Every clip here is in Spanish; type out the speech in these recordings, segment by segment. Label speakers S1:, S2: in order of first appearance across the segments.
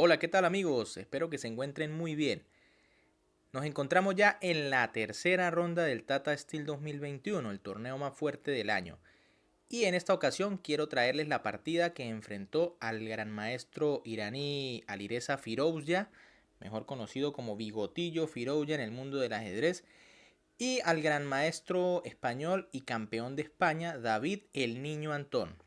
S1: Hola, ¿qué tal amigos? Espero que se encuentren muy bien. Nos encontramos ya en la tercera ronda del Tata Steel 2021, el torneo más fuerte del año. Y en esta ocasión quiero traerles la partida que enfrentó al gran maestro iraní Alireza Firouzja, mejor conocido como Bigotillo Firouzja en el mundo del ajedrez, y al gran maestro español y campeón de España, David el Niño Antón.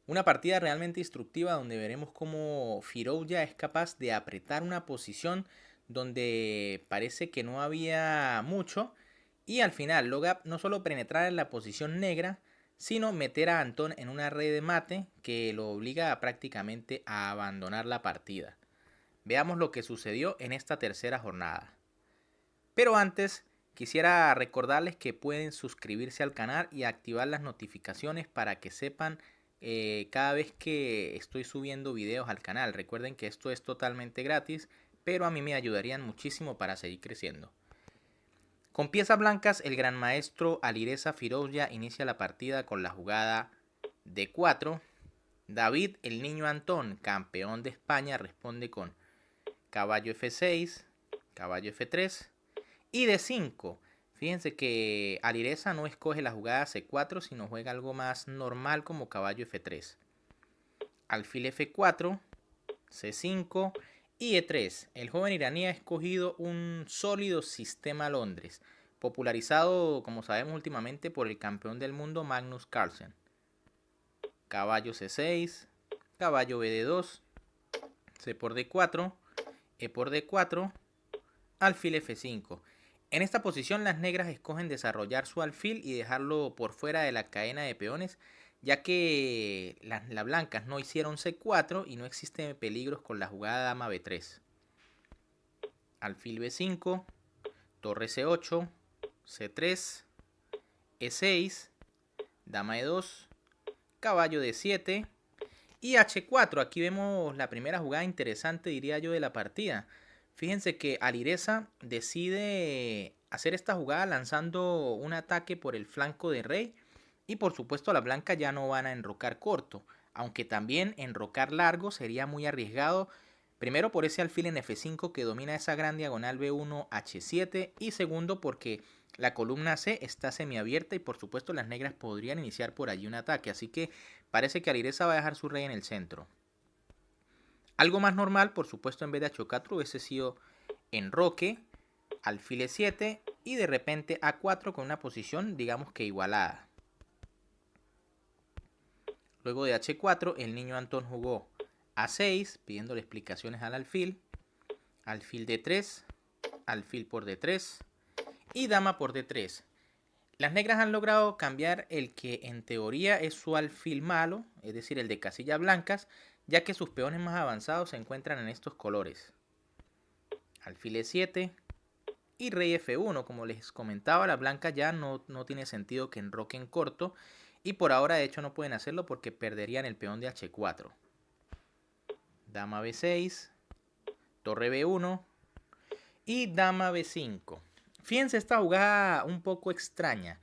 S1: Una partida realmente instructiva donde veremos cómo Firouzja es capaz de apretar una posición donde parece que no había mucho y al final logra no solo penetrar en la posición negra, sino meter a Antón en una red de mate que lo obliga a prácticamente a abandonar la partida. Veamos lo que sucedió en esta tercera jornada. Pero antes, quisiera recordarles que pueden suscribirse al canal y activar las notificaciones para que sepan cada vez que estoy subiendo videos al canal. Recuerden que esto es totalmente gratis, pero a mí me ayudarían muchísimo para seguir creciendo. Con piezas blancas, el gran maestro Alireza Firouzja inicia la partida con la jugada D4. David, el niño Antón, campeón de España, responde con caballo F6, caballo F3 y D5. Fíjense que Alireza no escoge la jugada C4, sino juega algo más normal como caballo F3. Alfil F4, C5 y E3. El joven iraní ha escogido un sólido sistema Londres, popularizado, como sabemos últimamente, por el campeón del mundo Magnus Carlsen. Caballo C6, caballo BD2, C por D4, E por D4, alfil F5. En esta posición las negras escogen desarrollar su alfil y dejarlo por fuera de la cadena de peones, ya que las blancas no hicieron C4 y no existen peligros con la jugada dama B3. Alfil B5, torre C8, C3, E6, dama E2, caballo D7 y H4. Aquí vemos la primera jugada interesante, diría yo, de la partida. Fíjense que Alireza decide hacer esta jugada lanzando un ataque por el flanco de rey. Y por supuesto las blancas ya no van a enrocar corto. Aunque también enrocar largo sería muy arriesgado. Primero por ese alfil en F5 que domina esa gran diagonal B1 H7. Y segundo porque la columna C está semiabierta y por supuesto las negras podrían iniciar por allí un ataque. Así que parece que Alireza va a dejar su rey en el centro. Algo más normal, por supuesto, en vez de H4 hubiese sido enroque, alfil E7 y de repente A4 con una posición digamos que igualada. Luego de H4 el niño Antón jugó A6 pidiéndole explicaciones al alfil, alfil D3, alfil por D3 y dama por D3. Las negras han logrado cambiar el que en teoría es su alfil malo, es decir, el de casillas blancas, ya que sus peones más avanzados se encuentran en estos colores. Alfil E7 y rey F1. Como les comentaba, las blancas ya no tiene sentido que enroquen corto y por ahora de hecho no pueden hacerlo porque perderían el peón de H4. Dama B6, torre B1 y dama B5. Fíjense esta jugada un poco extraña.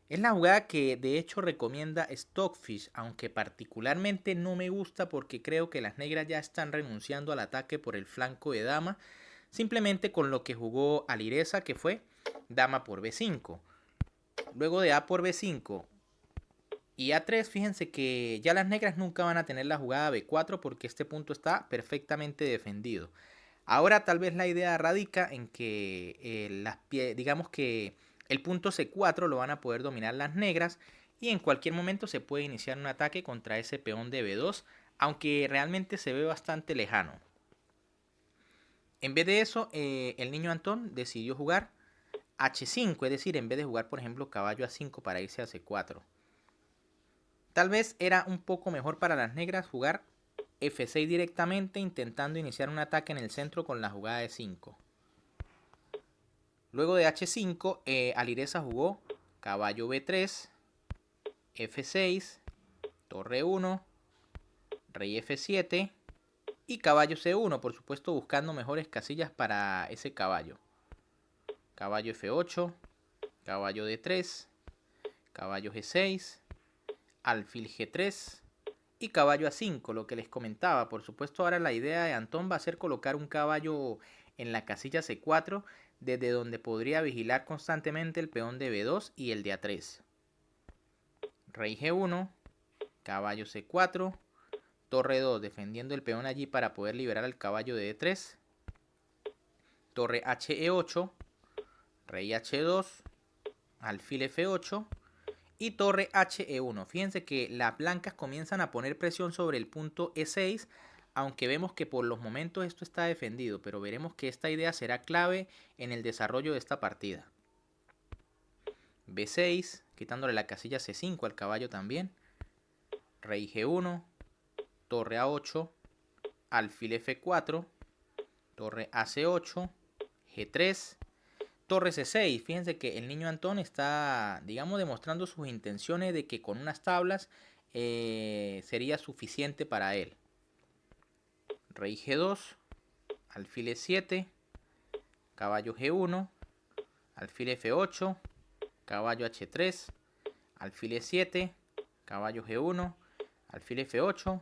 S1: Es la jugada que de hecho recomienda Stockfish, aunque particularmente no me gusta porque creo que las negras ya están renunciando al ataque por el flanco de dama, simplemente con lo que jugó Alireza, que fue dama por B5. Luego de A por B5 y A3, fíjense que ya las negras nunca van a tener la jugada B4 porque este punto está perfectamente defendido. Ahora tal vez la idea radica en que digamos que el punto C4 lo van a poder dominar las negras y en cualquier momento se puede iniciar un ataque contra ese peón de B2, aunque realmente se ve bastante lejano. En vez de eso, el niño Antón decidió jugar H5, es decir, en vez de jugar por ejemplo caballo A5 para irse a C4. Tal vez era un poco mejor para las negras jugar F6 directamente intentando iniciar un ataque en el centro con la jugada de 5. Luego de H5, Alireza jugó caballo B3, F6, torre 1, rey F7 y caballo C1, por supuesto buscando mejores casillas para ese caballo. Caballo F8, caballo D3, caballo G6, alfil G3 y caballo A5, lo que les comentaba. Por supuesto, ahora la idea de Antón va a ser colocar un caballo en la casilla C4, desde donde podría vigilar constantemente el peón de B2 y el de A3. Rey G1, caballo C4, torre 2 defendiendo el peón allí para poder liberar al caballo de D3, torre HE8, rey H2, alfil F8 y torre HE1. Fíjense que las blancas comienzan a poner presión sobre el punto E6, aunque vemos que por los momentos esto está defendido, pero veremos que esta idea será clave en el desarrollo de esta partida. B6, quitándole la casilla C5 al caballo también. Rey G1, torre A8, alfil F4, torre AC8, G3, torre C6. Fíjense que el niño Antón está, digamos, demostrando sus intenciones de que con unas tablas sería suficiente para él. Rey G2, alfil E7, caballo G1, alfil F8, caballo H3, alfil E7, caballo G1, alfil F8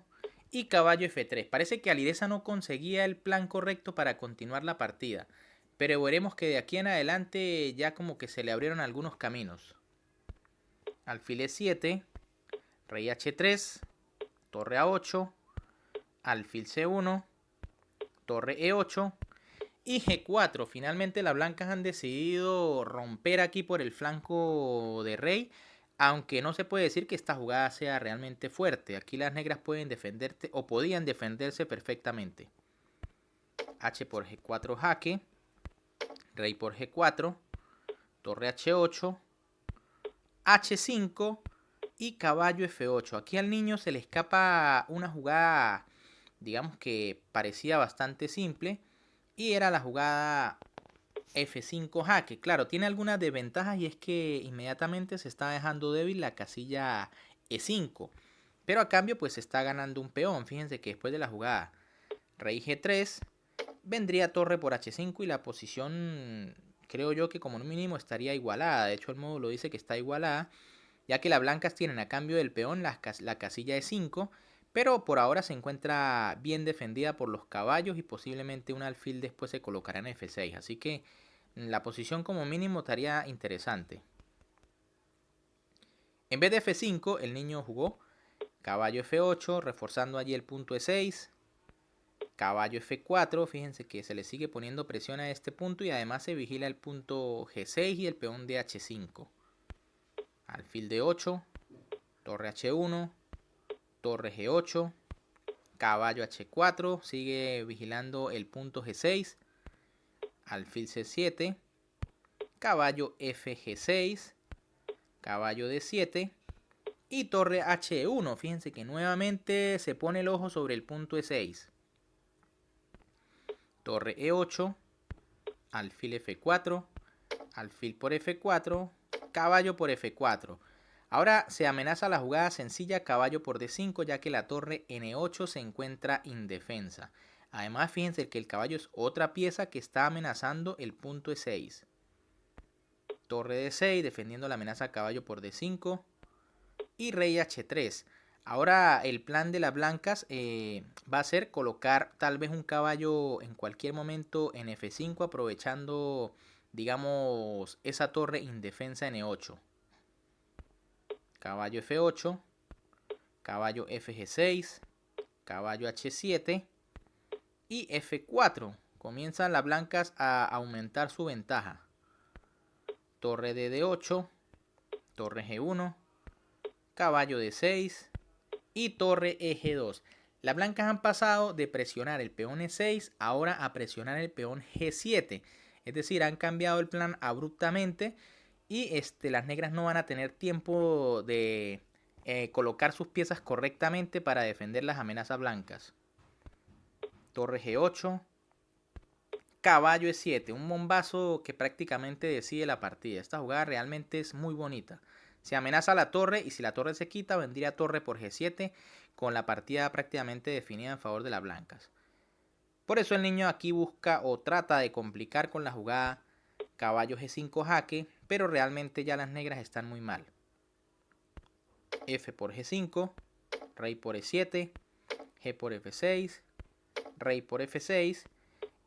S1: y caballo F3. Parece que Alireza no conseguía el plan correcto para continuar la partida, pero veremos que de aquí en adelante ya como que se le abrieron algunos caminos. Alfil E7, rey H3, torre A8, alfil C1, torre E8 y G4. Finalmente las blancas han decidido romper aquí por el flanco de rey, aunque no se puede decir que esta jugada sea realmente fuerte. Aquí las negras pueden defenderse o podían defenderse perfectamente. H por G4 jaque, rey por G4, torre H8, H5 y caballo F8. Aquí al niño se le escapa una jugada, digamos que parecía bastante simple, y era la jugada F5 jaque. Claro, tiene algunas desventajas y es que inmediatamente se está dejando débil la casilla E5. Pero a cambio pues se está ganando un peón. Fíjense que después de la jugada rey G3 vendría torre por H5 y la posición creo yo que como mínimo estaría igualada. De hecho el módulo dice que está igualada, ya que las blancas tienen a cambio del peón la casilla E5, pero por ahora se encuentra bien defendida por los caballos y posiblemente un alfil después se colocará en F6. Así que la posición como mínimo estaría interesante. En vez de F5, el niño jugó caballo F8, reforzando allí el punto E6. Caballo F4, fíjense que se le sigue poniendo presión a este punto y además se vigila el punto G6 y el peón de H5. Alfil D8, torre H1, torre G8, caballo H4, sigue vigilando el punto G6, alfil C7, caballo FG6, caballo D7 y torre H1. Fíjense que nuevamente se pone el ojo sobre el punto E6. Torre E8, alfil F4, alfil por F4, caballo por F4. Ahora se amenaza la jugada sencilla caballo por D5, ya que la torre N8 se encuentra indefensa. Además, fíjense que el caballo es otra pieza que está amenazando el punto E6. Torre D6 defendiendo la amenaza caballo por D5 y rey H3. Ahora el plan de las blancas va a ser colocar tal vez un caballo en cualquier momento en F5 aprovechando, digamos, esa torre indefensa en E8. Caballo F8, caballo FG6, caballo H7 y F4. Comienzan las blancas a aumentar su ventaja. Torre de D8, torre G1, caballo D6 y torre G2. Las blancas han pasado de presionar el peón E6 ahora a presionar el peón G7. Es decir, han cambiado el plan abruptamente y las negras no van a tener tiempo de colocar sus piezas correctamente para defender las amenazas blancas. Torre G8, caballo E7, un bombazo que prácticamente decide la partida. Esta jugada realmente es muy bonita. Se amenaza la torre y si la torre se quita vendría torre por G7 con la partida prácticamente definida en favor de las blancas. Por eso el niño aquí busca o trata de complicar con la jugada caballo G5 jaque, pero realmente ya las negras están muy mal. F por G5, rey por E7, G por F6, rey por F6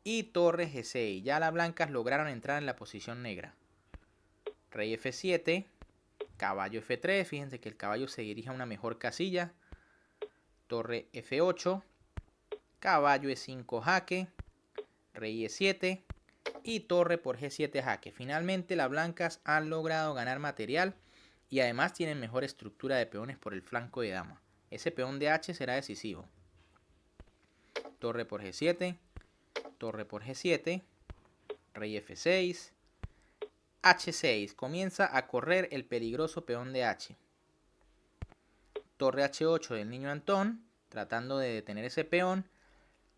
S1: y torre G6. Ya las blancas lograron entrar en la posición negra. Rey F7, caballo F3, fíjense que el caballo se dirige a una mejor casilla. Torre F8, caballo E5 jaque, rey E7 y torre por G7 jaque. Finalmente las blancas han logrado ganar material y además tienen mejor estructura de peones por el flanco de dama. Ese peón de H será decisivo. Torre por G7, torre por G7, rey F6, H6. Comienza a correr el peligroso peón de H. Torre H8 del niño Antón, tratando de detener ese peón,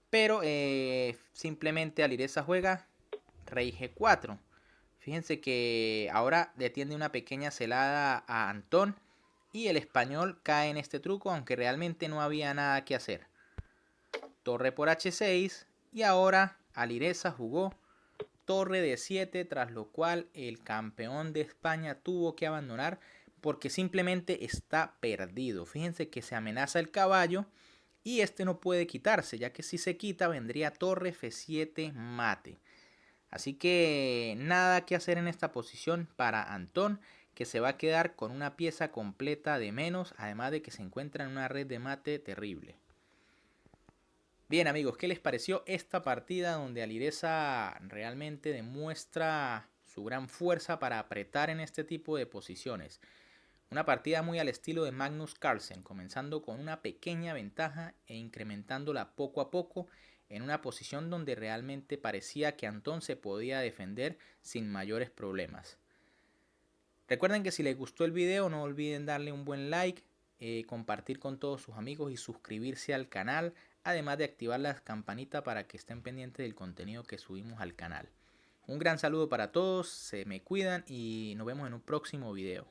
S1: pero simplemente Alireza juega rey G4. Fíjense que ahora detiene una pequeña celada a Antón y el español cae en este truco, aunque realmente no había nada que hacer. Torre por H6 y ahora Alireza jugó torre de 7, tras lo cual el campeón de España tuvo que abandonar porque simplemente está perdido. Fíjense que se amenaza el caballo y este no puede quitarse, ya que si se quita vendría torre F7 mate. Así que nada que hacer en esta posición para Antón, que se va a quedar con una pieza completa de menos, además de que se encuentra en una red de mate terrible. Bien amigos, ¿qué les pareció esta partida donde Alireza realmente demuestra su gran fuerza para apretar en este tipo de posiciones? Una partida muy al estilo de Magnus Carlsen, comenzando con una pequeña ventaja e incrementándola poco a poco en una posición donde realmente parecía que Antón se podía defender sin mayores problemas. Recuerden que si les gustó el video no olviden darle un buen like, compartir con todos sus amigos y suscribirse al canal, además de activar la campanita para que estén pendientes del contenido que subimos al canal. Un gran saludo para todos, se me cuidan y nos vemos en un próximo video.